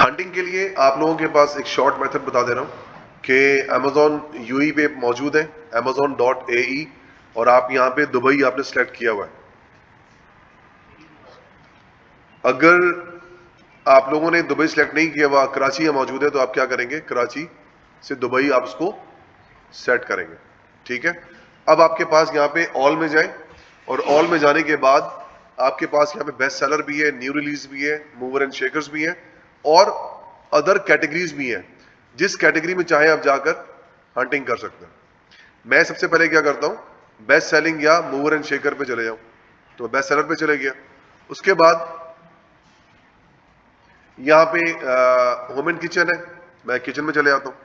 Hunting के लिए आप लोगों के पास एक शॉर्ट मेथड बता दे रहा हूँ कि अमेजोन यूई पे मौजूद है amazon.ae और आप यहाँ पे दुबई आपने सेलेक्ट किया हुआ है। अगर आप लोगों ने दुबई सेलेक्ट नहीं किया हुआ, कराची में मौजूद है, तो आप क्या करेंगे, कराची से दुबई आप उसको सेट करेंगे। ठीक है, अब आपके पास यहाँ पे ऑल में जाए और ऑल में जाने के बाद आपके पास यहाँ पे बेस्ट सेलर भी है, न्यू रिलीज भी है, मूवर एंड शेकर्स भी है और अदर कैटेगरीज भी हैं। जिस कैटेगरी में चाहे आप जाकर हंटिंग कर सकते हैं। मैं सबसे पहले क्या करता हूँ, बेस्ट सेलिंग या मूवर एंड शेकर पे चले जाऊँ, तो बेस्ट सेलर पे चले गया। उसके बाद यहाँ पे होम एंड किचन है, मैं किचन में चले आता हूँ।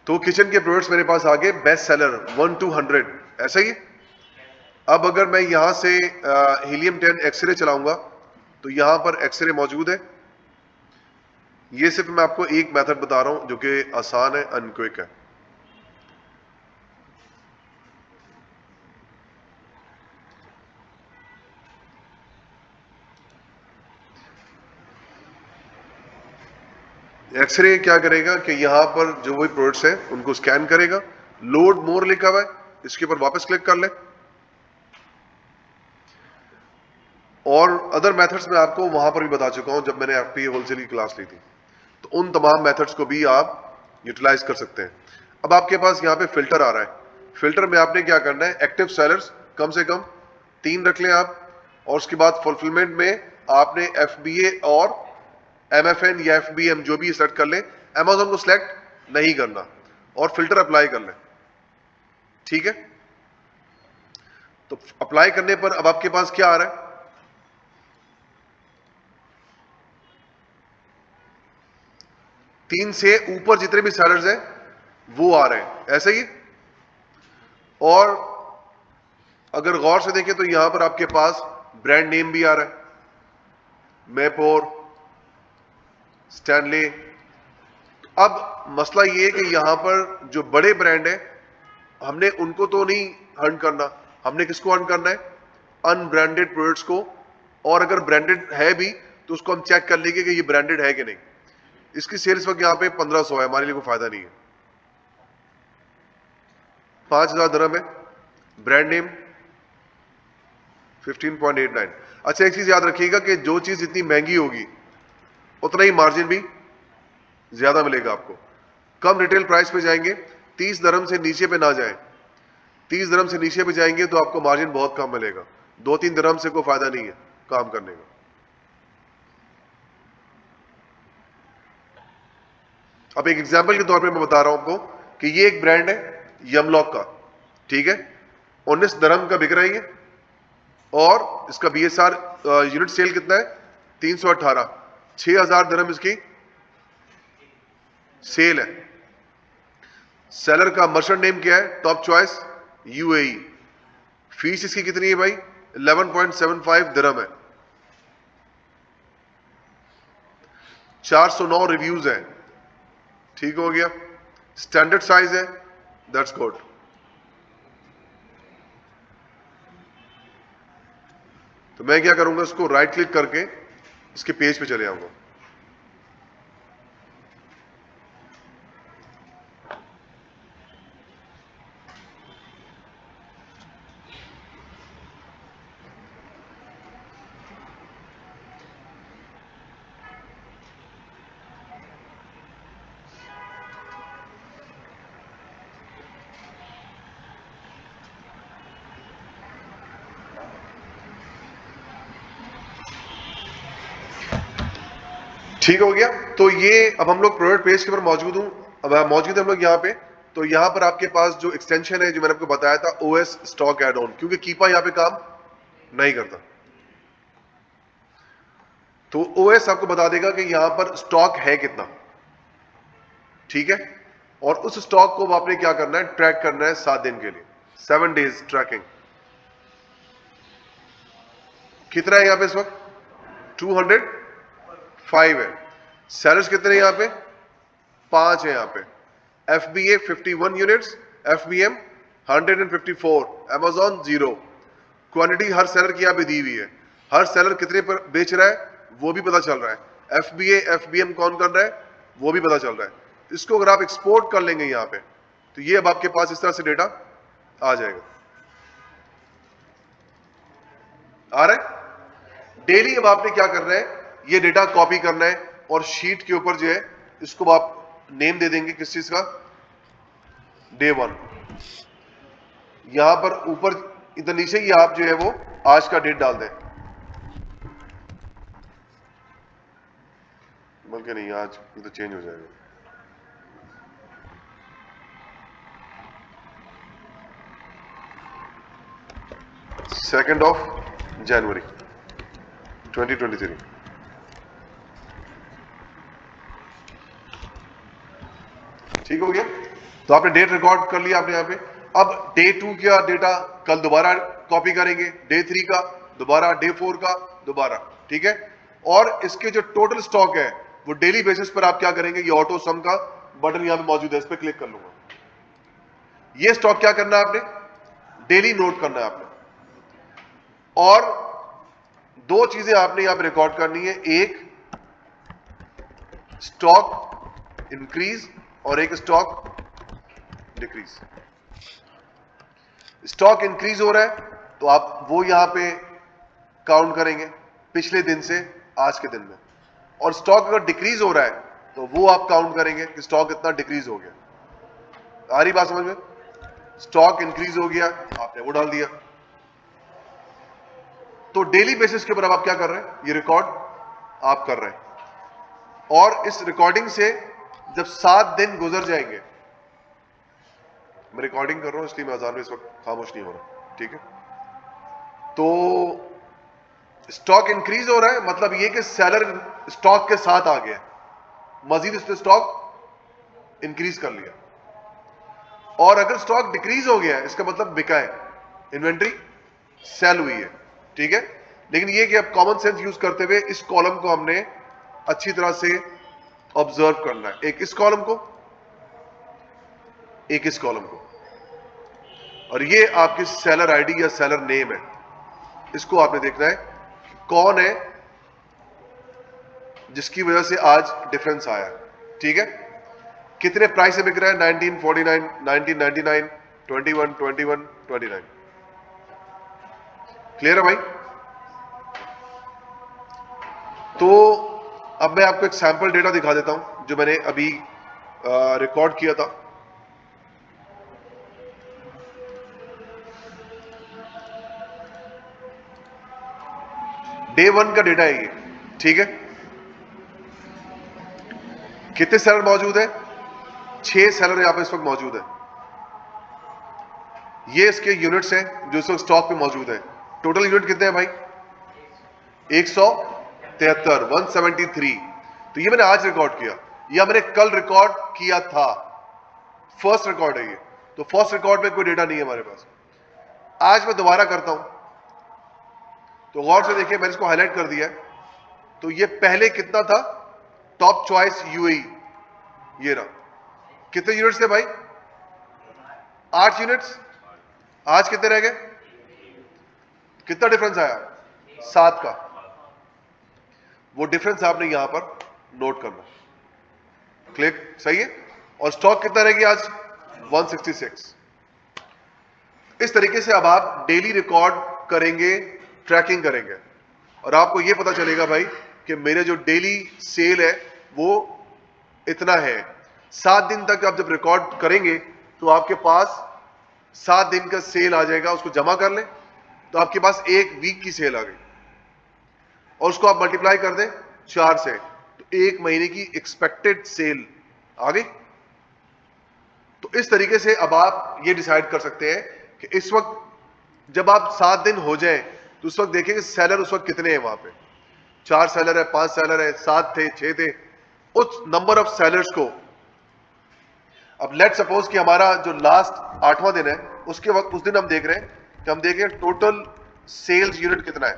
तो किचन के प्रोडक्ट्स मेरे पास आ गए बेस्ट सेलर 1 to 100, ऐसा ही। अब अगर मैं यहां से हीलियम 10 एक्सरे चलाऊंगा तो यहां पर एक्सरे मौजूद है। ये सिर्फ मैं आपको एक मेथड बता रहा हूं जो कि आसान है, अनक्विक है। एक्सरे क्या करेगा कि यहां पर जो भी प्रोडक्ट्स हैं उनको स्कैन करेगा, लोड मोर लिखा हुआ है, इसके ऊपर वापस क्लिक कर ले। और अदर मेथड्स मैं आपको वहां पर भी बता चुका हूं जब मैंने एफपीए होलसेल की क्लास ली थी, तो उन तमाम मेथड्स को भी आप यूटिलाइज कर सकते हैं। अब आपके पास यहाँ पे फिल्टर आ रहा है, फिल्टर में आपने क्या करना है, एक्टिव सेलर्स कम से कम 3 रख लें आप, और उसके बाद फुलफिलमेंट में आपने एफबीए और एमएफएन या एफबीएम जो भी सेलेक्ट कर लें, अमेजोन को सिलेक्ट नहीं करना और फिल्टर अप्लाई कर लें। ठीक है, तो अप्लाई करने पर अब आपके पास क्या आ रहा है, 3 से ऊपर जितने भी सेलर्स हैं वो आ रहे हैं, ऐसे ही। और अगर गौर से देखें तो यहां पर आपके पास ब्रांड नेम भी आ रहा है, मेपोर, स्टैनले। अब मसला ये है कि यहां पर जो बड़े ब्रांड है हमने उनको तो नहीं हंट करना, हमने किसको हंट करना है, अनब्रांडेड प्रोडक्ट्स को। और अगर ब्रांडेड है भी तो उसको हम चेक कर लेंगे कि ये ब्रांडेड है कि नहीं। इसकी सेल्स वक्त यहां पे 1500 है, हमारे लिए कोई फायदा नहीं है। 5000 दिरहम है, ब्रांड नेम 15.89। अच्छा, एक चीज याद रखिएगा कि जो चीज जितनी महंगी होगी उतना ही मार्जिन भी ज्यादा मिलेगा आपको। कम रिटेल प्राइस पे जाएंगे, 30 दिरहम से नीचे पे ना जाएं। 30 दिरहम से नीचे पे जाएंगे तो आपको मार्जिन बहुत कम मिलेगा, 2-3 दिरहम से कोई फायदा नहीं है काम करने का। अब एक एग्जांपल के तौर पे मैं बता रहा हूं आपको कि ये एक ब्रांड है यमलॉक का, ठीक है, 19 दिरहम का बिक रहा है ये, और इसका बीएसआर यूनिट सेल कितना है, 318, 6000 दिरहम इसकी सेल है। सेलर का मर्चेंट नेम क्या है, टॉप चॉइस यूएई। फीस इसकी कितनी है भाई, 11.75 दिरहम है। 409 रिव्यूज है, ठीक हो गया। स्टैंडर्ड साइज है, दैट्स गुड। तो मैं क्या करूंगा, इसको राइट क्लिक करके इसके पेज पे चले आऊंगा। ठीक हो गया। तो ये अब हम लोग प्रोडक्ट पेज के ऊपर मौजूद हूं, अब मौजूद हम लोग यहाँ पे। तो यहाँ पर आपके पास जो एक्सटेंशन है जो मैंने आपको बताया था, ओएस स्टॉक एड ऑन, क्योंकि कीपा यहाँ पे काम नहीं करता, तो ओएस आपको बता देगा कि यहां पर स्टॉक है कितना। ठीक है, और उस स्टॉक को आपने क्या करना है, ट्रैक करना है 7 दिन के लिए, 7 डेज ट्रैकिंग। कितना है यहां पे इस वक्त, 205 है। सेलर्स कितने हैं यहां पे, 5 है यहां पे। FBA 51 units, FBM 154, Amazon 0। Quantity हर सेलर की यहां पे दी हुई है, हर सेलर कितने पर बेच रहा है, वो भी पता चल रहा है, FBA FBM कौन कर रहा है वो भी पता चल रहा है। इसको अगर आप एक्सपोर्ट कर लेंगे यहां पे, तो ये अब आपके पास इस तरह से डेटा आ जाएगा। आ रहा है? डेली अब आपने क्या करना है, ये डेटा कॉपी करना है और शीट के ऊपर जो है इसको आप नेम दे देंगे किस चीज का, डे 1। यहां पर ऊपर इधर नीचे ही आप जो है वो आज का डेट डाल दें, बल्कि नहीं आज तो चेंज हो जाएगा। Second of January 2023। ठीक हो गया? तो आपने डेट रिकॉर्ड कर लिया आपने यहां पे। अब डे 2 का डेटा कल दोबारा कॉपी करेंगे, डे 3 का दोबारा, डे 4 का दोबारा, ठीक है? और इसके जो टोटल स्टॉक है वो डेली बेसिस पर आप क्या करेंगे, ये ऑटो सम का बटन यहां पे मौजूद है, इस पर क्लिक कर लूंगा। ये स्टॉक क्या करना है आपने, डेली नोट करना है आपने। और दो चीजें आपने यहां पे रिकॉर्ड करनी है, एक स्टॉक इंक्रीज और एक स्टॉक डिक्रीज। स्टॉक इंक्रीज हो रहा है तो आप वो यहां पे काउंट करेंगे पिछले दिन से आज के दिन में, और स्टॉक अगर डिक्रीज हो रहा है तो वो आप काउंट करेंगे कि स्टॉक इतना डिक्रीज हो गया। आ रही बात समझ में? स्टॉक इंक्रीज हो गया आपने वो डाल दिया। तो डेली बेसिस के ऊपर आप क्या कर रहे हैं, ये रिकॉर्ड आप कर रहे हैं। और इस रिकॉर्डिंग से जब 7 दिन गुजर जाएंगे, मैं रिकॉर्डिंग कर रहा हूं इसलिए मैं अजान में इस वक्त खामोश नहीं हो रहा, ठीक है? तो स्टॉक इंक्रीज हो रहा है मतलब ये कि सेलर स्टॉक के साथ आ गया, मजीद उसने स्टॉक इंक्रीज कर लिया। और अगर स्टॉक डिक्रीज हो गया इसका मतलब बिका है, इन्वेंट्री सेल हुई है, ठीक है? लेकिन ये कि अब कॉमन सेंस यूज करते हुए इस कॉलम को हमने अच्छी तरह से ऑब्जर्व करना है, एक इस कॉलम को, एक इस कॉलम को, और ये आपकी सेलर आईडी या सेलर नेम है। इसको आपने देखना है कौन है जिसकी वजह से आज डिफरेंस आया, ठीक है? कितने प्राइस से बिक रहा है, 1949, 1999, 21, 21, 29। क्लियर है भाई? तो अब मैं आपको एक सैंपल डेटा दिखा देता हूं जो मैंने अभी रिकॉर्ड किया था। डे 1 का डेटा है ये, ठीक है? कितने सेलर मौजूद है, 6 सेलर यहां पे इस वक्त मौजूद है। ये इसके यूनिट्स हैं जो इस वक्त स्टॉक पे मौजूद है। टोटल यूनिट कितने हैं भाई, 173, 173। तो ये मैंने आज रिकॉर्ड किया, या मैंने कल रिकॉर्ड किया था, फर्स्ट रिकॉर्ड है ये। तो फर्स्ट रिकॉर्ड में कोई डेटा नहीं है हमारे पास। आज मैं दोबारा करता हूं, तो गौर से देखिए मैंने इसको हाईलाइट कर दिया है। तो ये पहले कितना था, टॉप चॉइस यूएई, ये रहा। कितने यूनिट्स थे भाई, 8 यूनिट्स। आज कितने रह गए, कितना डिफरेंस आया, 7 का। वो डिफरेंस आपने यहां पर नोट करना, क्लिक, सही है? और स्टॉक कितना रह गया आज, 166। इस तरीके से अब आप डेली रिकॉर्ड करेंगे, ट्रैकिंग करेंगे, और आपको यह पता चलेगा भाई कि मेरे जो डेली सेल है वो इतना है। 7 दिन तक आप जब रिकॉर्ड करेंगे तो आपके पास 7 दिन का सेल आ जाएगा। उसको जमा कर लें तो आपके पास 1 वीक की सेल आ गई, और उसको आप मल्टीप्लाई कर दें 4 से, तो 1 महीने की एक्सपेक्टेड सेल आ गई। तो इस तरीके से अब आप ये डिसाइड कर सकते हैं कि इस वक्त जब आप 7 दिन हो जाएं तो उस वक्त देखेंगे सेलर उस वक्त कितने हैं वहां पे, 4 सेलर है, 5 सेलर है, 7 थे, 6 थे। उस नंबर ऑफ सेलर्स को, अब लेट सपोज कि हमारा जो लास्ट 8वां दिन है उसके वक्त उस दिन हम देख रहे हैं कि हम देखें टोटल सेल्स यूनिट कितना है।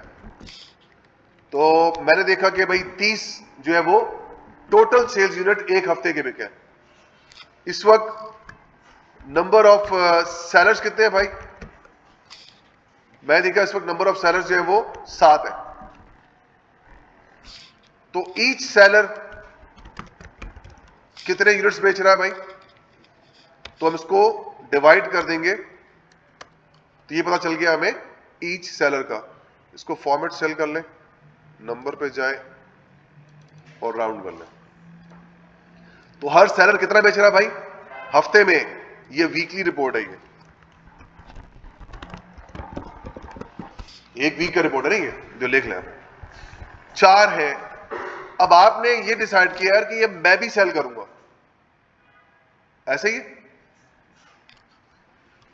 तो मैंने देखा कि भाई 30 जो है वो टोटल सेल्स यूनिट एक हफ्ते के बिके। इस वक्त नंबर ऑफ सेलर्स कितने हैं भाई, मैं देखा इस वक्त नंबर ऑफ सेलर्स जो है वो 7 है। तो ईच सेलर कितने यूनिट्स बेच रहा है भाई, तो हम इसको डिवाइड कर देंगे तो ये पता चल गया हमें ईच सेलर का। इसको फॉर्मेट सेल कर लें, नंबर पे जाए और राउंड कर लें। तो हर सेलर कितना बेच रहा है भाई हफ्ते में, ये वीकली रिपोर्ट है, ये एक वीक का रिपोर्ट है नहीं, ये जो लिख लें 4 है। अब आपने ये डिसाइड किया यार कि ये मैं भी सेल करूंगा, ऐसे ही।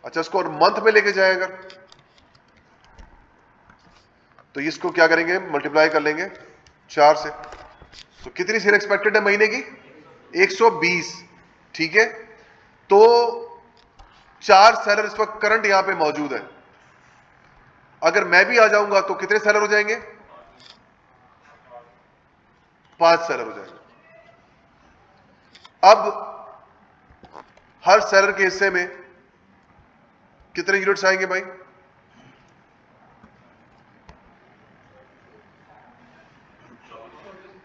अच्छा, इसको और मंथ में लेके जाए अगर, तो इसको क्या करेंगे, मल्टीप्लाई कर लेंगे 4 से। तो कितनी सेल एक्सपेक्टेड है महीने की, 120, ठीक है। तो 4 सेलर इस वक्त करंट यहां पे मौजूद है। अगर मैं भी आ जाऊंगा तो कितने सेलर हो जाएंगे, 5 सेलर हो जाएंगे। अब हर सेलर के हिस्से में कितने यूनिट्स आएंगे भाई,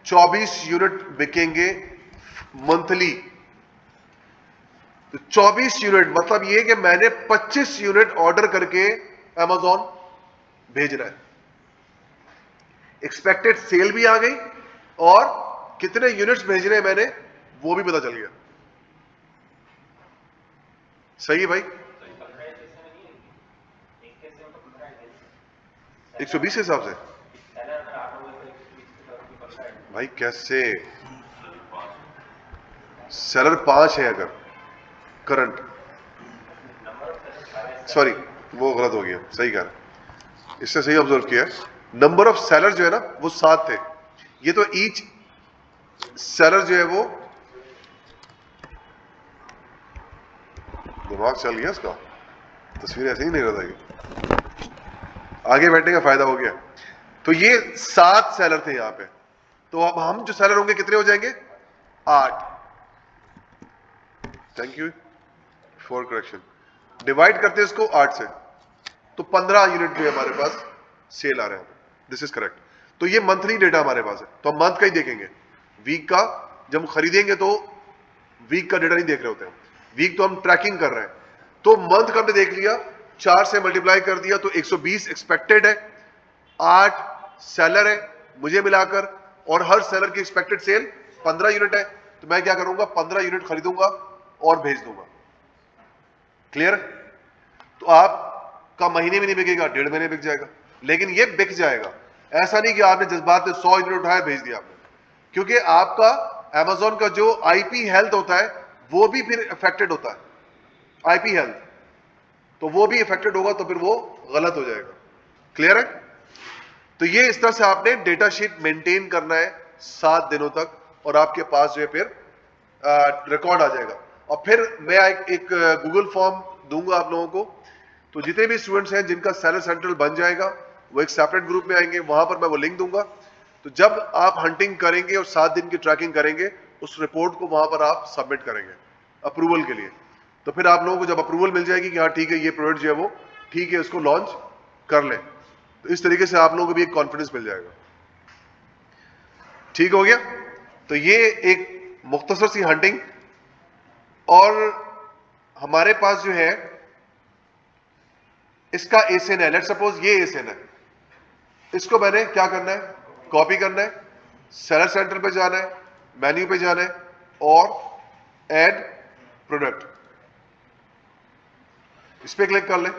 24 यूनिट बिकेंगे मंथली। तो 24 यूनिट मतलब ये कि मैंने 25 यूनिट ऑर्डर करके अमेज़ॉन भेजना है। एक्सपेक्टेड सेल भी आ गई और कितने यूनिट्स भेजने हैं मैंने वो भी पता चल गया। सही है भाई, 120 के हिसाब से भाई कैसे, सेलर 5 है अगर करंट, सॉरी वो गलत हो गया, सही कहा, इससे सही ऑब्जर्व किया। नंबर ऑफ सेलर जो है ना वो 7 थे, ये तो ईच सेलर जो है वो, दिमाग चल गया इसका, तस्वीर ऐसे ही नहीं रहता, ये आगे बैठने का फायदा हो गया। तो ये 7 सेलर थे यहां पे, तो अब हम जो सेलर होंगे कितने हो जाएंगे, 8। Thank you for correction. Divide करते हैं इसको 8 से, तो 15 यूनिट जो हमारे पास सेल आ रहे हैं, दिस इज करेक्ट। तो ये मंथली डेटा हमारे पास है, तो हम मंथ का ही देखेंगे, वीक का जब हम खरीदेंगे तो वीक का डेटा नहीं देख रहे होते हैं, वीक तो हम ट्रैकिंग कर रहे हैं। तो मंथ का हमने देख लिया, 4 से मल्टीप्लाई कर दिया तो 120 एक्सपेक्टेड है, 8 सेलर है मुझे मिलाकर, और हर सेलर की एक्सपेक्टेड सेल 15 यूनिट है। तो मैं क्या करूंगा, 15 यूनिट खरीदूंगा और भेज दूंगा। क्लियर? तो आपका महीने में नहीं बिकेगा, 1.5 महीने बिक जाएगा, लेकिन ये बिक जाएगा। ऐसा नहीं कि आपने जज्बात में 100 यूनिट उठाया भेज दिया आपने, क्योंकि आपका अमेज़न का जो आईपी हेल्थ होता है वो भी फिर अफेक्टेड होता है, आईपी हेल्थ, तो वो भी अफेक्टेड होगा तो फिर वो गलत हो जाएगा। क्लियर है? तो ये इस तरह से आपने डेटा शीट मेंटेन करना है 7 दिनों तक, और आपके पास जो है फिर रिकॉर्ड आ जाएगा। और फिर मैं एक गूगल फॉर्म दूंगा आप लोगों को, तो जितने भी स्टूडेंट्स हैं जिनका सेलर सेंट्रल बन जाएगा वो एक सेपरेट ग्रुप में आएंगे, वहां पर मैं वो लिंक दूंगा। तो जब आप हंटिंग करेंगे और 7 दिन की ट्रैकिंग करेंगे, उस रिपोर्ट को वहां पर आप सबमिट करेंगे अप्रूवल के लिए। तो फिर आप लोगों को जब अप्रूवल मिल जाएगी कि हाँ ठीक है ये प्रोडक्ट जो है वो ठीक है, इसको लॉन्च कर लें, तो इस तरीके से आप लोगों को भी एक कॉन्फिडेंस मिल जाएगा। ठीक हो गया? तो ये एक मुख्तसर सी हंटिंग, और हमारे पास जो है इसका एसिन है, लेट सपोज ये एसिन है, इसको मैंने क्या करना है, कॉपी करना है, सेलर सेंटर पे जाना है, मेन्यू पे जाना है और ऐड प्रोडक्ट, इस पे क्लिक कर लें।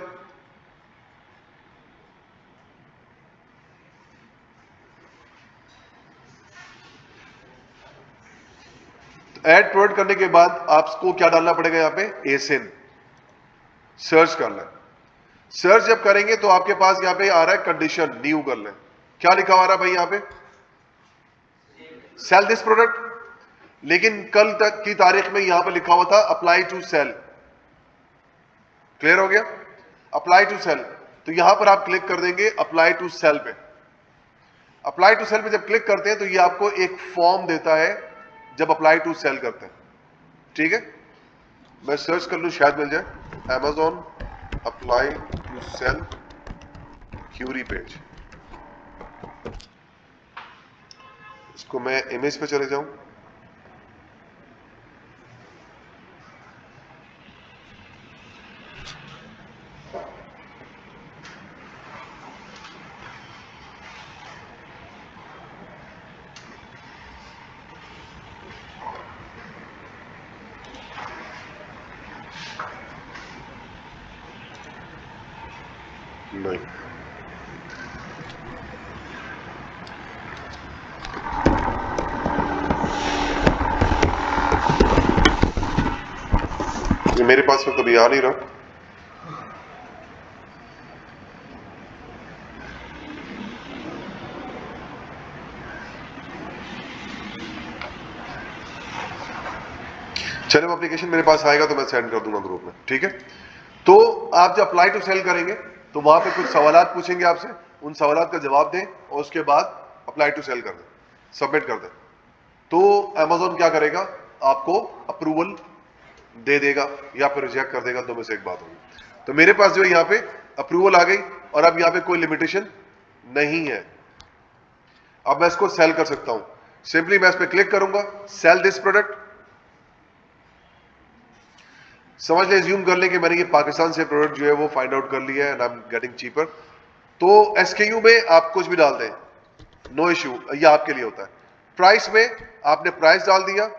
ऐड प्रोडक्ट करने के बाद आपको क्या डालना पड़ेगा, यहां पे एसिन सर्च करना है। सर्च जब करेंगे तो आपके पास यहां पे आ रहा है कंडीशन, न्यू कर लें। क्या लिखा हुआ रहा है भाई यहां पे, सेल दिस प्रोडक्ट, लेकिन कल तक की तारीख में यहां पे लिखा हुआ था अप्लाई टू सेल। क्लियर हो गया? अप्लाई टू सेल, तो यहां पर आप क्लिक कर देंगे अप्लाई टू सेल पे। अप्लाई टू सेल पे जब क्लिक करते हैं तो ये आपको एक फॉर्म देता है जब अप्लाई टू सेल करते हैं। ठीक है, मैं सर्च कर लूं शायद मिल जाए, Amazon apply to sell query page, इसको मैं इमेज पे चले जाऊं, नहीं ये मेरे पास में कभी आ नहीं रहा। चलो एप्लीकेशन मेरे पास आएगा तो मैं सेंड कर दूंगा ग्रुप में, ठीक है। तो आप जब अप्लाई टू सेल करेंगे तो वहां पे कुछ सवालात पूछेंगे आपसे, उन सवालात का जवाब दें और उसके बाद अप्लाई टू सेल कर दें, सबमिट कर दें। तो Amazon क्या करेगा, आपको अप्रूवल दे देगा या फिर रिजेक्ट कर देगा, दो में से एक बात होगी। तो मेरे पास जो है यहाँ पे अप्रूवल आ गई और अब यहाँ पे कोई लिमिटेशन नहीं है। अब मैं इसको सेल कर सकता हूं। सिंपली मैं इस पर क्लिक करूंगा, सेल दिस प्रोडक्ट। समझ ले, ज्यूम कर ले कि मैंने ये पाकिस्तान से प्रोडक्ट जो है वो फाइंड आउट कर लिया है and I am getting cheaper. तो SKU में आप कुछ भी डाल दें, नो इश्यू, ये आपके लिए होता है। प्राइस में आपने प्राइस डाल दिया,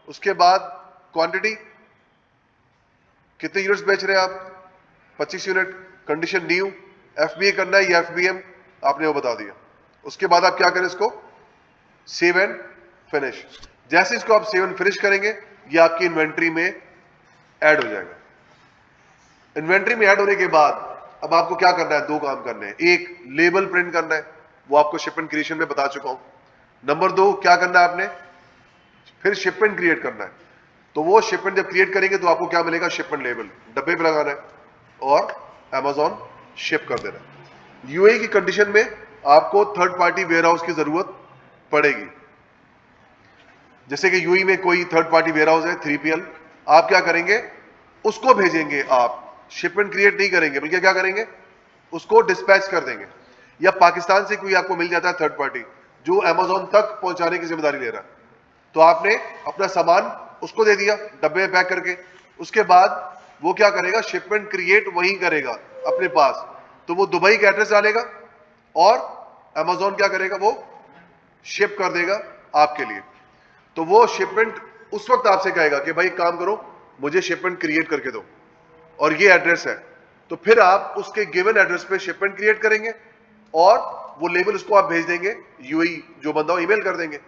उसके बाद क्वांटिटी कितने यूनिट्स बेच रहे हैं आप, 25 यूनिट, कंडीशन न्यू, FBA करना है या FBM आपने वो बता दिया। उसके बाद आप क्या करें, इसको सेव एंड फिनिश। जैसे इसको आप सेव एंड फिनिश करेंगे ये आपकी इन्वेंट्री में ऐड हो जाएगा। इन्वेंट्री में ऐड होने के बाद अब आपको क्या करना है, दो काम करने हैं। एक, लेबल प्रिंट करना है, वो आपको शिपमेंट क्रिएशन में बता चुका हूं। नंबर दो, क्या करना है आपने, फिर शिपमेंट क्रिएट करना है। तो वो शिपमेंट जब क्रिएट करेंगे तो आपको क्या मिलेगा, शिपमेंट लेबल डब्बे पे लगाना है और Amazon शिप कर देना है। UAE की कंडीशन में आपको थर्ड पार्टी वेयर हाउस की जरूरत पड़ेगी। जैसे कि UAE में कोई थर्ड पार्टी वेयर हाउस है 3PL, आप क्या करेंगे, उसको भेजेंगे, आप शिपमेंट क्रिएट नहीं करेंगे बल्कि क्या करेंगे, उसको डिस्पैच कर देंगे। या पाकिस्तान से कोई आपको मिल जाता है थर्ड पार्टी जो Amazon तक पहुंचाने की जिम्मेदारी ले रहा है, तो आपने अपना सामान उसको दे दिया डब्बे में पैक करके। उसके बाद वो क्या करेगा, शिपमेंट क्रिएट वहीं करेगा अपने पास, तो वो दुबई का एड्रेस डालेगा और Amazon क्या करेगा, वो शिप कर देगा आपके लिए। तो वो शिपमेंट उस वक्त आपसे कहेगा कि भाई काम करो, मुझे शिपमेंट क्रिएट करके दो और ये एड्रेस है। तो फिर आप उसके गिवन एड्रेस पे शिपमेंट क्रिएट करेंगे और वो लेबल उसको आप भेज देंगे, UAE जो बंदा ईमेल कर देंगे,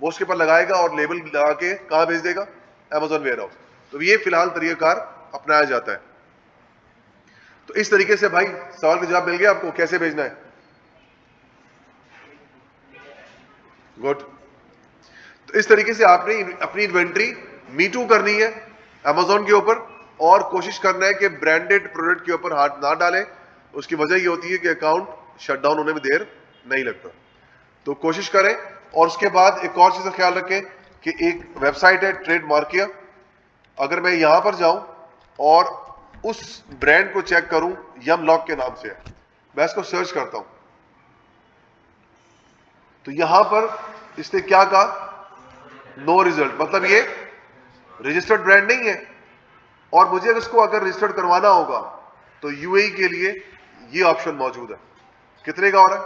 वो उसके पर लगाएगा और लेबल लगा के कहां भेज देगा, Amazon वेयर हाउस। तो ये फिलहाल तरीकाकार अपनाया जाता है। तो इस तरीके से भाई सवाल का जवाब मिल गया आपको कैसे भेजना है। गुड। तो इस तरीके से आपने अपनी इन्वेंट्री मीटू करनी है Amazon के ऊपर और कोशिश करना है कि ब्रांडेड प्रोडक्ट के ऊपर हाथ ना डालें। उसकी वजह ये होती है कि अकाउंट शटडाउन होने में देर नहीं लगता। तो कोशिश करें। और उसके बाद एक और चीज का ख्याल रखें कि एक वेबसाइट है ट्रेड मार्किया, अगर मैं यहां पर जाऊं और उस ब्रांड को चेक करूं, यम लॉक के नाम से है, मैं इसको सर्च करता हूं तो यहां पर इसने क्या कहा, नो रिजल्ट, मतलब ये रजिस्टर्ड ब्रांड नहीं है। और मुझे इसको अगर रजिस्टर्ड करवाना होगा तो UAE के लिए ये ऑप्शन मौजूद है। कितने का हो रहा है,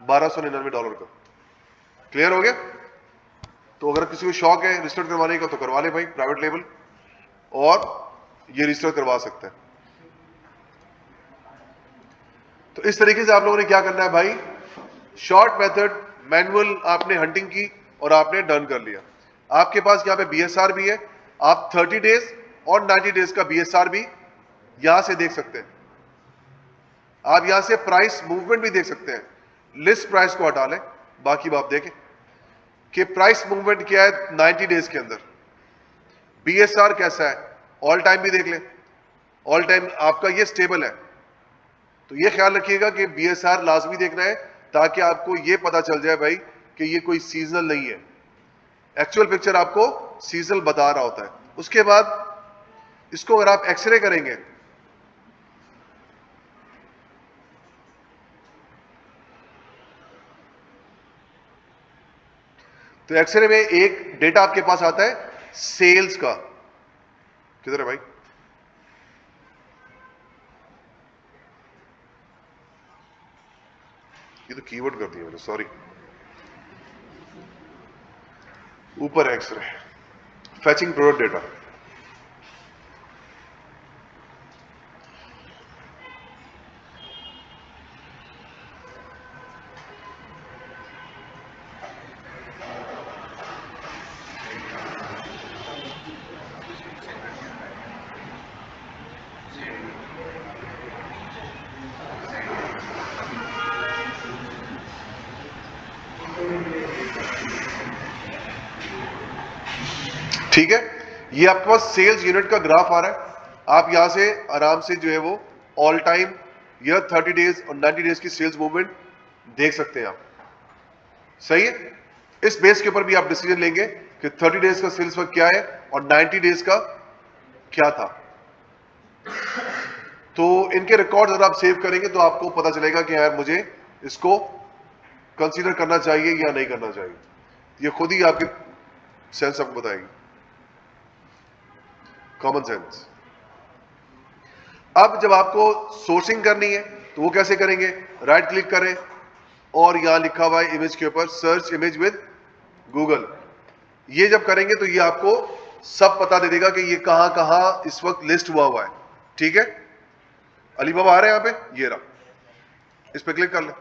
$1299 का। क्लियर हो गया। तो अगर किसी को शौक है रजिस्टर्ड करवाने का तो करवा ले भाई, प्राइवेट लेबल, और ये रजिस्टर करवा सकते हैं। तो इस तरीके से आप लोगों ने क्या करना है भाई, शॉर्ट मेथड मैनुअल आपने हंटिंग की और आपने डन कर लिया। आपके पास यहां पे BSR भी है, आप 30 डेज और 90 डेज का BSR भी यहां से देख सकते हैं। आप यहां से प्राइस मूवमेंट भी देख सकते हैं। लिस्ट प्राइस को हटा लें, बाकी आप देखें कि प्राइस मूवमेंट क्या है 90 डेज के अंदर, BSR कैसा है, ऑल टाइम भी देख लें। ऑल टाइम आपका ये स्टेबल है। तो ये ख्याल रखिएगा कि BSR लाजमी देखना है ताकि आपको ये पता चल जाए भाई कि ये कोई सीजनल नहीं है। एक्चुअल पिक्चर आपको सीजनल बता रहा होता है। उसके बाद इसको अगर आप एक्सरे करेंगे तो एक्सरे में एक डेटा आपके पास आता है सेल्स का, किधर है भाई? ये तो कीवर्ड कर दिया मैंने, सॉरी। ऊपर एक्सरे फैचिंग प्रोडक्ट डेटा। ठीक है, ये आपके पास सेल्स यूनिट का ग्राफ आ रहा है। आप यहां से आराम से जो है वो ऑल टाइम या 30 डेज और 90 डेज की सेल्स मूवमेंट देख सकते हैं आप। सही है, इस बेस के ऊपर भी आप डिसीजन लेंगे कि 30 डेज का सेल्स वर्क क्या है और 90 डेज का क्या था। तो इनके रिकॉर्ड अगर आप सेव करेंगे तो आपको पता चलेगा कि यार मुझे इसको कंसीडर करना चाहिए या नहीं करना चाहिए। ये खुद ही आपके सेंस आपको बताएगी, कॉमन सेंस। अब जब आपको सोर्सिंग करनी है तो वो कैसे करेंगे? राइट क्लिक करें और यहां लिखा हुआ है इमेज के ऊपर सर्च इमेज विद गूगल। ये जब करेंगे तो ये आपको सब पता दे देगा कि ये कहां कहां इस वक्त लिस्ट हुआ है। ठीक है, अलीबाबा आ रहा है यहां पे, ये रहा, इस पे क्लिक कर ले,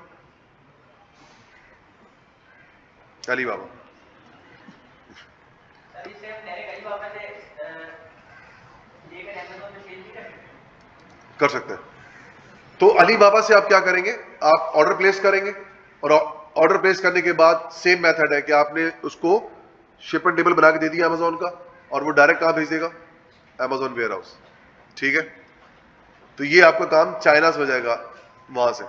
अलीबाबा। कर सकते हैं। तो अलीबाबा से आप क्या करेंगे? आप ऑर्डर प्लेस करेंगे और ऑर्डर प्लेस करने के बाद सेम मेथड है कि आपने उसको शिप एंड टेबल बना के दे दिया अमेजोन का और वो डायरेक्ट कहां भेज देगा? Amazon warehouse. ठीक है, तो ये आपका काम चाइना से हो जाएगा वहां से।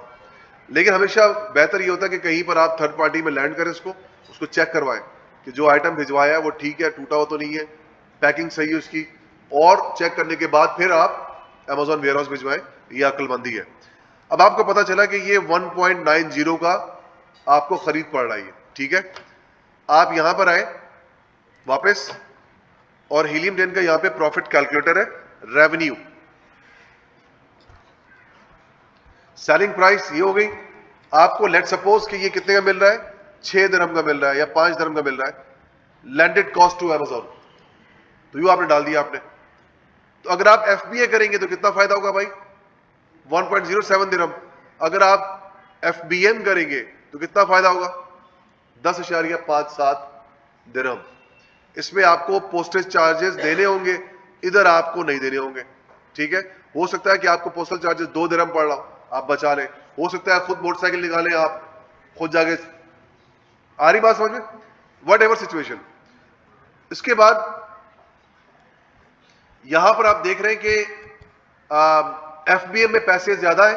लेकिन हमेशा बेहतर ये होता है कि कहीं पर आप थर्ड पार्टी में लैंड करें उसको चेक करवाएं कि जो आइटम भिजवाया है वो ठीक है, टूटा हुआ तो नहीं है, पैकिंग सही है उसकी, और चेक करने के बाद फिर आप अमेजोन वेयर हाउस भिजवाएं। ये अक्लमंदी है। अब आपको पता चला कि ये 1.90 का आपको खरीद पड़ रहा है। ठीक है, आप यहां पर आए वापस और हीलियम 10 का यहां पे प्रॉफिट कैलकुलेटर है, रेवेन्यू, सेलिंग प्राइस ये हो गई। आपको लेट सपोज कि ये कितने का मिल रहा है? 6 दिरहम का मिल रहा है या 5 दिरहम का मिल रहा है। लैंडेड कॉस्ट टू अमेजोन, तो ये आपने डाल दिया आपने। तो अगर आप एफबीए करेंगे तो कितना फायदा होगा भाई? 1.07 दिरहम। अगर आप एफबीएम करेंगे तो कितना फायदा होगा? 10.57 दिरहम। इसमें आपको पोस्टेज चार्जेस देने होंगे, इधर आपको नहीं देने होंगे। ठीक है, हो सकता है कि आपको पोस्टल चार्जेस 2 दिरहम पड़ रहा हो, आप बचा लें। हो सकता है खुद मोटरसाइकिल निकालें, आप खुद जाके। आ रही बात समझ में? What ever situation. इसके बाद यहां पर आप देख रहे हैं कि एफबीएम में पैसे ज्यादा है,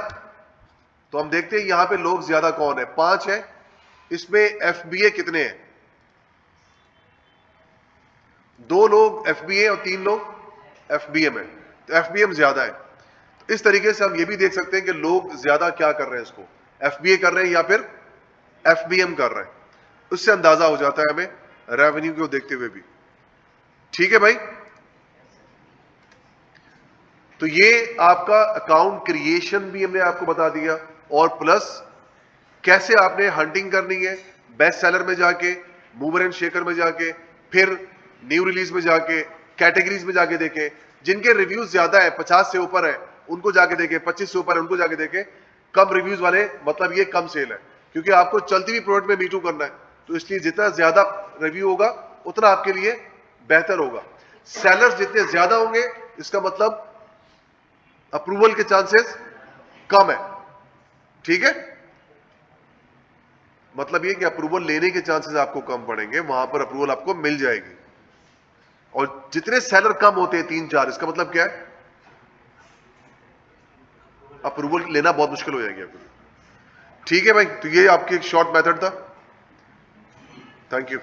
तो हम देखते हैं यहां पे लोग ज्यादा कौन है। 5 है, इसमें एफबीए कितने हैं? 2 लोग एफबीए और 3 लोग एफबीएम है, तो एफबीएम ज्यादा है। तो इस तरीके से हम ये भी देख सकते हैं कि लोग ज्यादा क्या कर रहे हैं, इसको एफबीए कर रहे हैं या फिर एफबीएम कर रहे हैं। उससे अंदाजा हो जाता है हमें रेवेन्यू को देखते हुए भी। ठीक है भाई, तो ये आपका अकाउंट क्रिएशन भी हमने आपको बता दिया, और प्लस कैसे आपने हंटिंग करनी है, बेस्ट सेलर में जाके, मूवर एंड शेकर में जाके, फिर न्यू रिलीज में जाके, कैटेगरीज में जाके देखें। जिनके रिव्यूज ज्यादा है, 50 से ऊपर है, उनको जाके देखें, 25 से ऊपर है उनको जाके देखें। कम रिव्यूज वाले मतलब ये कम सेल है, क्योंकि आपको चलती हुई प्रोडक्ट में मीटू करना है, तो इसलिए जितना ज्यादा रिव्यू होगा उतना आपके लिए बेहतर होगा। सेलर्स जितने ज्यादा होंगे इसका मतलब अप्रूवल के चांसेस कम है। ठीक है, मतलब ये कि अप्रूवल लेने के चांसेस आपको कम पड़ेंगे, वहां पर अप्रूवल आपको मिल जाएगी। और जितने सेलर कम होते हैं 3-4, इसका मतलब क्या है? अप्रूवल लेना बहुत मुश्किल हो जाएगी आपको। ठीक है भाई, तो ये आपकी एक शॉर्ट मेथड था। Thank you.